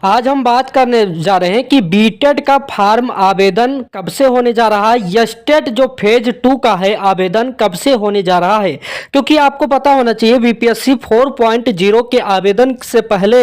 आज हम बात करने जा रहे हैं कि बीटेड का फॉर्म आवेदन कब से होने जा रहा है। यस्टेट जो फेज 2 का है आवेदन कब से होने जा रहा है, क्योंकि आपको पता होना चाहिए बीपीएससी 4.0 के आवेदन से पहले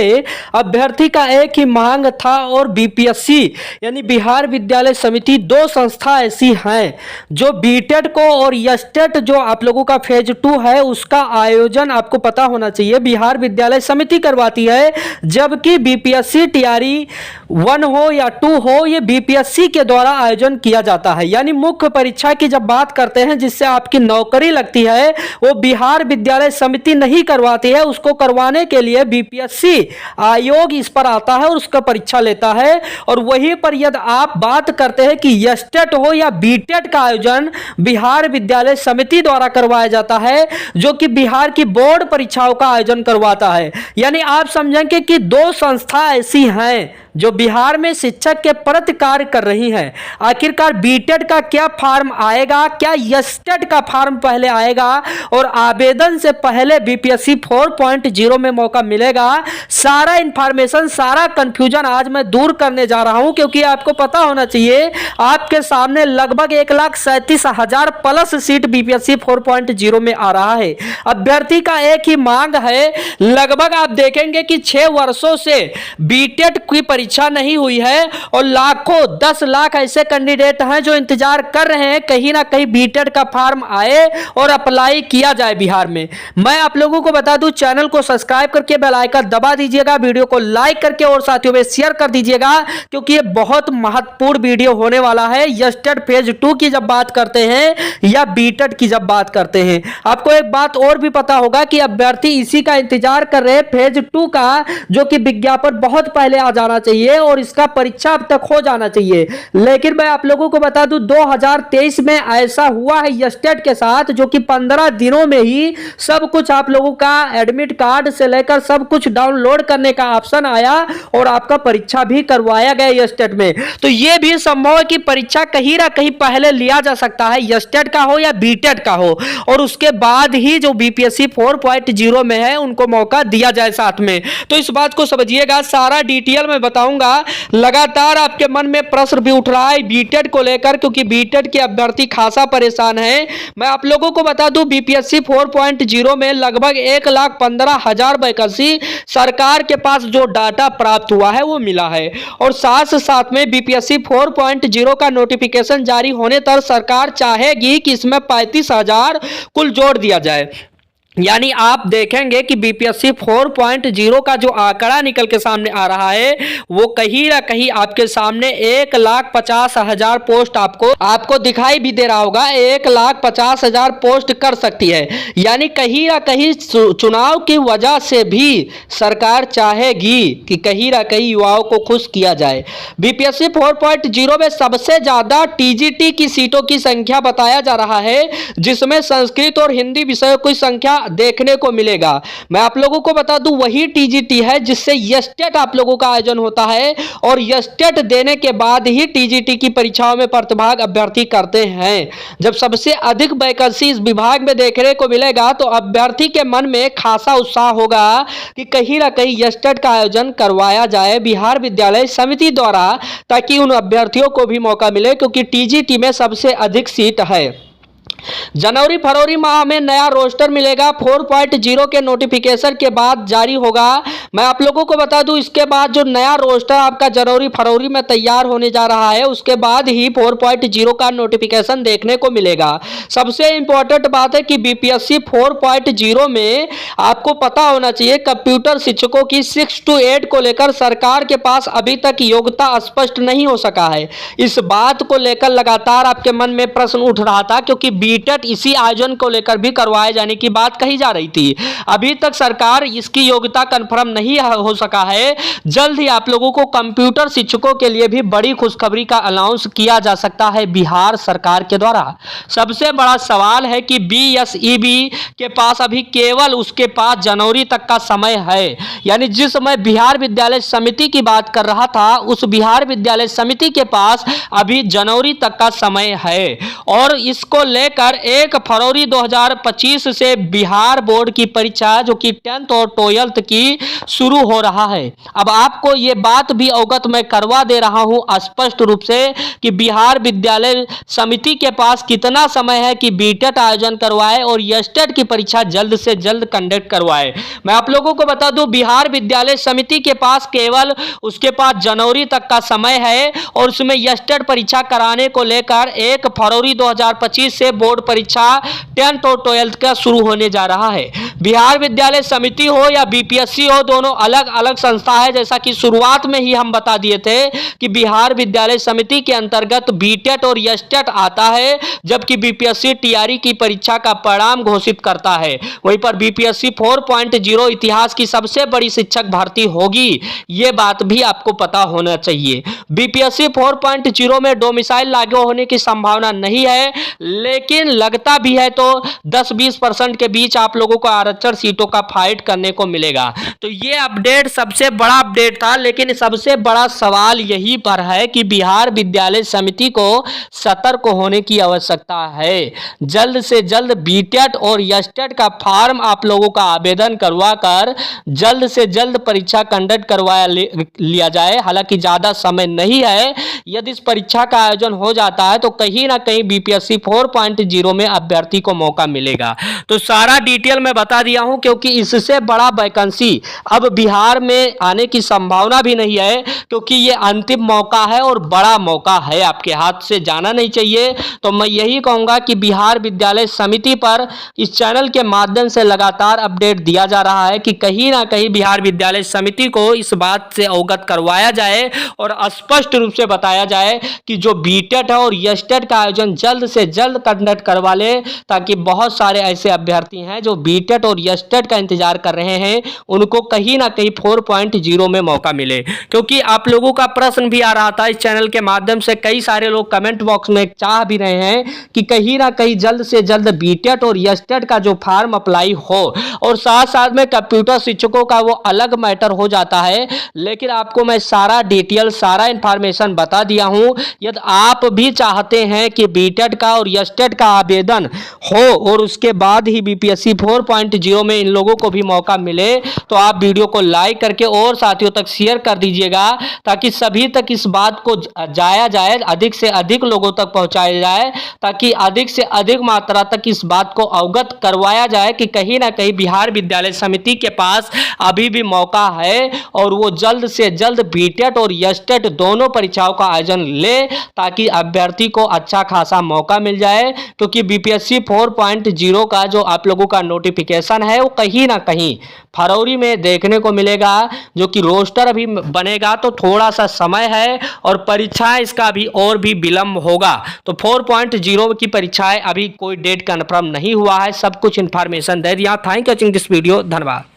अभ्यर्थी का एक ही मांग था और बीपीएससी यानी बिहार विद्यालय समिति दो संस्था ऐसी हैं जो बीटेड को और यस्टेट जो आप लोगों का फेज 2 है उसका आयोजन आपको पता होना चाहिए बिहार विद्यालय समिति करवाती है, जबकि बीपीएससी टीआरई 1 हो या 2 हो ये बीपीएससी के द्वारा आयोजन किया जाता है। यानी मुख्य परीक्षा की जब बात करते हैं जिससे आपकी नौकरी लगती है वो बिहार विद्यालय समिति नहीं करवाती है, उसको करवाने के लिए बीपीएससी आयोग इस पर आता है और उसका परीक्षा लेता है। और वहीं पर यदि आप बात करते हैं कि यस्टेट हो या बीटेट का आयोजन बिहार विद्यालय समिति द्वारा करवाया जाता है जो कि बिहार की बोर्ड परीक्षाओं का आयोजन करवाता है। यानी आप समझेंगे कि दो संस्था ऐसी हैं जो बिहार में शिक्षक के प्रति कार्य कर रही हैं। आखिरकार बीटेट का क्या फॉर्म आएगा, क्या यस्टेट का फॉर्म पहले आएगा और आवेदन से पहले बीपीएससी 4.0 में मौका मिलेगा, सारा इंफॉर्मेशन सारा कंफ्यूजन आज मैं दूर करने जा रहा हूं। क्योंकि आपको पता होना चाहिए आपके सामने लगभग 1,37,000 प्लस सीट बीपीएससी 4.0 में आ रहा है। अभ्यर्थी का एक ही मांग है, लगभग आप देखेंगे कि 6 वर्षों से बीटेट की परीक्षा नहीं हुई है और लाखों 10 लाख ऐसे कैंडिडेट हैं जो इंतजार कर रहे हैं कहीं ना कहीं बीटेट का फॉर्म आए और अप्लाई किया जाए बिहार में। मैं आप लोगों को बता दूं, चैनल को सब्सक्राइब करके बेल आइकन दबा दीजिएगा, वीडियो को लाइक करके और साथियों में शेयर कर दीजिएगा क्योंकि ये बहुत महत्वपूर्ण वीडियो होने वाला है। यस्टेट फेज 2 की जब बात करते हैं या बीटेट की जब बात करते हैं, आपको एक बात और भी पता होगा कि अभ्यर्थी इसी का इंतजार कर रहे हैं फेज 2 का, जो कि विज्ञापन बहुत पहले आ जाना चाहिए और इसका परीक्षा अब तक हो जाना चाहिए। लेकिन मैं आप लोगों को बता दूं 2023 में ऐसा हुआ है यस्टेट के साथ जो कि 15 दिनों में ही सब कुछ आप लोगों का एडमिट कार्ड से लेकर सब कुछ डाउनलोड करने का ऑप्शन आया और आपका परीक्षा भी करवाया गया यस्टेट में। तो यह भी संभव है कि परीक्षा कहीं ना कहीं पहले लिया जा सकता है, यस्टेट का हो या बीटेट का हो, और उसके बाद ही जो बीपीएससी 4.0 में है उनको मौका दिया जाए साथ में। तो इस बात को समझिएगा, सारा डिटेल में बताऊंगा। लगातार आपके मन में प्रश्न भी उठ रहा है बीटेट को लेकर क्योंकि बीटेट के अभ्यर्थी खासा परेशान है। मैं आप लोगों को बता दूं बीपीएससी 4.0 में लगभग 1,15,000 वैकेंसी सरकार के पास जो डाटा प्राप्त हुआ है वो मिला है और साथ में बीपीएससी 4.0 का नोटिफिकेशन जारी होने तक सरकार चाहेगी कि इसमें 35,000 कुल जोड़ दिया जाए। यानी आप देखेंगे कि बीपीएससी 4.0 का जो आंकड़ा निकल के सामने आ रहा है वो कहीं ना कहीं आपके सामने 1,50,000 पोस्ट आपको दिखाई भी दे रहा होगा। 1,50,000 पोस्ट कर सकती है। यानी कहीं ना कहीं चुनाव की वजह से भी सरकार चाहेगी कि कहीं ना कहीं युवाओं को खुश किया जाए। बीपीएससी 4.0 में सबसे ज्यादा टीजीटी की सीटों की संख्या बताया जा रहा है, जिसमें संस्कृत और हिंदी विषयों की संख्या देखने को मिलेगा। मैं आप लोगों को बता दूं वही टीजीटी है जिससे यस्टेट आप लोगों का आयोजन होता है और यस्टेट देने के बाद ही टीजीटी की परीक्षाओं में प्रतिभाग अभ्यर्थी करते हैं। जब सबसे अधिक वैकेंसी इस विभाग में देखने को मिलेगा तो अभ्यर्थी के मन में खासा उत्साह होगा कि कहीं ना कहीं यस्टेट का आयोजन करवाया जाए बिहार विद्यालय समिति द्वारा, ताकि उन अभ्यर्थियों को भी मौका मिले क्योंकि टीजीटी में सबसे अधिक सीट है। जनवरी फरवरी माह में नया रोस्टर मिलेगा, 4.0 के नोटिफिकेशन के बाद जारी होगा। मैं आप लोगों को बता दूं इसके बाद जो नया रोस्टर आपका जनवरी फरवरी में तैयार होने जा रहा है उसके बाद ही 4.0 का नोटिफिकेशन देखने को मिलेगा। सबसे इंपॉर्टेंट बात है कि बीपीएससी 4.0 में आपको पता होना चाहिए कंप्यूटर शिक्षकों की 6 to 8 को लेकर सरकार के पास अभी तक योग्यता स्पष्ट नहीं हो सका है। इस बात को लेकर लगातार आपके मन में प्रश्न उठ रहा था क्योंकि बीटेट इसी आयोजन को लेकर भी करवाए जाने की बात कही जा रही थी। अभी तक सरकार इसकी योग्यता कंफर्म नहीं हो सका है। जल्द ही आप लोगों को कंप्यूटर शिक्षकों के लिए भी बड़ी खुशखबरी का अनाउंस किया जा सकता है बिहार सरकार के द्वारा। सबसे बड़ा सवाल है कि बीएसईबी के पास अभी केवल उसके पास जनवरी तक का समय है। यानी जिस समय बिहार विद्यालय समिति की बात कर रहा था उस बिहार विद्यालय समिति के पास अभी जनवरी तक का समय है और इसको लेकर लेकर 1 फरवरी 2025 से बिहार बोर्ड की परीक्षा जो कि 10th और 12th की शुरू हो रहा है। अब आपको ये बात भी अवगत मैं करवा दे रहा हूं स्पष्ट रूप से कि बिहार विद्यालय समिति के पास कितना समय है कि बीटेट आयोजन करवाए और यस्टेट की परीक्षा जल्द से जल्द कंडक्ट करवाए। मैं आप लोगों को बता दूं, बिहार विद्यालय समिति के पास केवल उसके पास जनवरी तक का समय है और उसमें यस्टेट परीक्षा कराने को लेकर 1 फरवरी 2025 से बोर्ड परीक्षा 10th और 12th का शुरू होने जा रहा है। बिहार विद्यालय समिति हो या बीपीएससी हो, दोनों अलग अलग संस्था है। जैसा कि शुरुआत में ही हम बता दिए थे कि बिहार विद्यालय समिति के अंतर्गत बीटेट और यस्टेट आता है, जबकि बीपीएससी टीआरई की परीक्षा का परिणाम घोषित करता है। वहीं पर बीपीएससी 4.0 इतिहास की सबसे बड़ी शिक्षक भर्ती होगी, यह बात भी आपको पता होना चाहिए। बीपीएससी 4.0 में डोमिसाइल लागू होने की संभावना नहीं है, लेकिन लगता भी है तो 10-20% के बीच आप लोगों को आरक्षण सीटों का फाइट करने को मिलेगा। तो ये अपडेट सबसे बड़ा अपडेट था, लेकिन सबसे बड़ा सवाल यही पर है कि बिहार विद्यालय समिति को सतर्क होने की आवश्यकता है। जल्द से जल्द बीटेट और यस्टेट का फॉर्म आप लोगों का आवेदन करवा कर जल्द से जल्द परीक्षा कंडक्ट करवाया लिया जाए। हालांकि ज्यादा समय नहीं है। यदि इस परीक्षा का आयोजन हो जाता है तो कहीं ना कहीं बीपीएससी 4.0 में अभ्यर्थी को मौका मिलेगा। तो सारा डिटेल मैं बता दिया हूं, क्योंकि इससे बड़ा वैकेंसी अब बिहार में आने की संभावना भी नहीं है, क्योंकि ये अंतिम मौका है और बड़ा मौका है, आपके हाथ से जाना नहीं चाहिए। तो मैं यही कहूंगा कि बिहार विद्यालय समिति पर इस चैनल के माध्यम से लगातार अपडेट दिया जा रहा है कि कहीं ना कहीं बिहार विद्यालय समिति को इस बात से अवगत करवाया जाए और स्पष्ट रूप से बताया जाए कि जो बीटेट है और यस्टेट का आयोजन जल्द से जल्द कंडक्ट करवा ले, ताकि बहुत सारे ऐसे अभ्यर्थी हैं जो बीटेट और यस्टेट का इंतजार कर रहे हैं, उनको कहीं ना कहीं 4.0 में मौका मिले। क्योंकि आप लोगों का प्रश्न भी आ रहा था इस चैनल के माध्यम से, कई सारे लोग कमेंट बॉक्स में चाह भी रहे हैं कि कहीं ना कहीं जल्द से जल्द बीटेट और यस्टेट का जो फॉर्म अप्लाई हो, और साथ साथ में कंप्यूटर शिक्षकों का वो अलग मैटर हो जाता है। लेकिन आपको मैं सारा डिटेल सारा इंफॉर्मेशन बता दिया हूं। यदि आप भी चाहते हैं कि बीटेट का और यस्टेट का आवेदन हो और उसके बाद ही बीपीएससी 4.0 में इन लोगों को भी मौका मिले, तो आप वीडियो को लाइक करके और साथियों तक शेयर कर दीजिएगा, ताकि सभी तक इस बात को जाया जाए, अधिक से अधिक लोगों तक पहुंचाया जाए, ताकि अधिक से अधिक मात्रा तक इस बात को अवगत करवाया जाए कि कहीं ना कहीं बिहार विद्यालय समिति के पास अभी भी मौका है और वो जल्द से जल्द बीटेट और यस्टेट दोनों परीक्षाओं का आयोजन ले, ताकि अभ्यर्थी को अच्छा खासा मौका मिल जाए। क्योंकि बीपीएससी 4.0 का जो आप लोगों का नोटिफिकेशन है वो कहीं ना कहीं फरवरी में देखने को मिलेगा, जो कि रोस्टर अभी बनेगा तो थोड़ा सा समय है और परीक्षाएं इसका भी और भी विलंब होगा। तो 4.0 की परीक्षाएं अभी कोई डेट कंफर्म नहीं हुआ है, सब कुछ इंफॉर्मेशन दे दिया। Thank you watching this video, धन्यवाद।